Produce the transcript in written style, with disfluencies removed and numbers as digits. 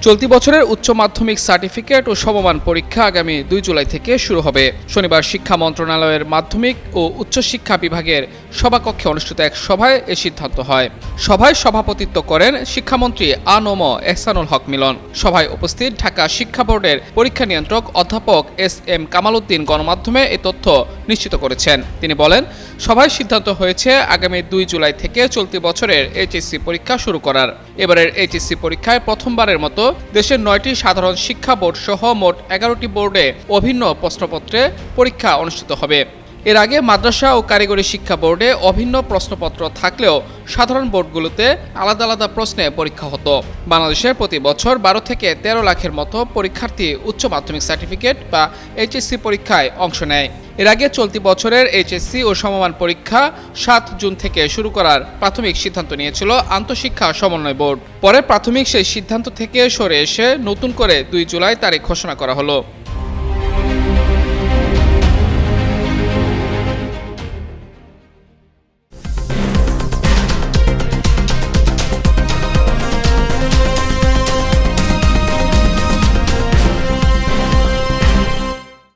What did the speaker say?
চলতি বছরের উচ্চ মাধ্যমিক সার্টিফিকেট ও সমমান পরীক্ষা আগামী ২ জুলাই থেকে শুরু হবে। শনিবার শিক্ষা মন্ত্রণালয়ের মাধ্যমিক ও উচ্চশিক্ষা বিভাগের সভাকক্ষে অনুষ্ঠিত এক সভায় এ সিদ্ধান্ত হয়। সভায় সভাপতিত্ব করেন শিক্ষামন্ত্রী আ.ন.ম এহসানুল হক মিলন। সভায় উপস্থিত ঢাকা শিক্ষা বোর্ডের পরীক্ষা নিয়ন্ত্রক অধ্যাপক এস.এম. কামাল উদ্দিন গণমাধ্যমে এ তথ্য নিশ্চিত করেছেন। তিনি বলেন, সভায় সিদ্ধান্ত হয়েছে আগামী ২ জুলাই থেকে চলতি বছরের এইচএসসি পরীক্ষা শুরু করার। এবারের এইচএসসি পরীক্ষায় প্রথমবারের মতো দেশের ৯টি সাধারণ শিক্ষা বোর্ড সহ মোট ১১টি বোর্ডে অভিন্ন প্রশ্নপত্রে পরীক্ষা অনুষ্ঠিত হবে। এর আগে মাদ্রাসা ও কারিগরি শিক্ষা বোর্ডে অভিন্ন প্রশ্নপত্র থাকলেও সাধারণ বোর্ডগুলোতে আলাদা আলাদা প্রশ্নে পরীক্ষা হতো। বাংলাদেশের প্রতি বছর ১২ থেকে ১৩ লাখের মতো পরীক্ষার্থী উচ্চ মাধ্যমিক সার্টিফিকেট বা এইচএসসি পরীক্ষায় অংশ নেয়। এর আগে চলতি বছরের এইচএসসি ও সমমান পরীক্ষা ৭ জুন থেকে শুরু করার প্রাথমিক সিদ্ধান্ত নিয়েছিল আন্তঃশিক্ষা সমন্বয় বোর্ড। পরে প্রাথমিক সেই সিদ্ধান্ত থেকে সরে এসে নতুন করে ২ জুলাই তারিখ ঘোষণা করা হলো।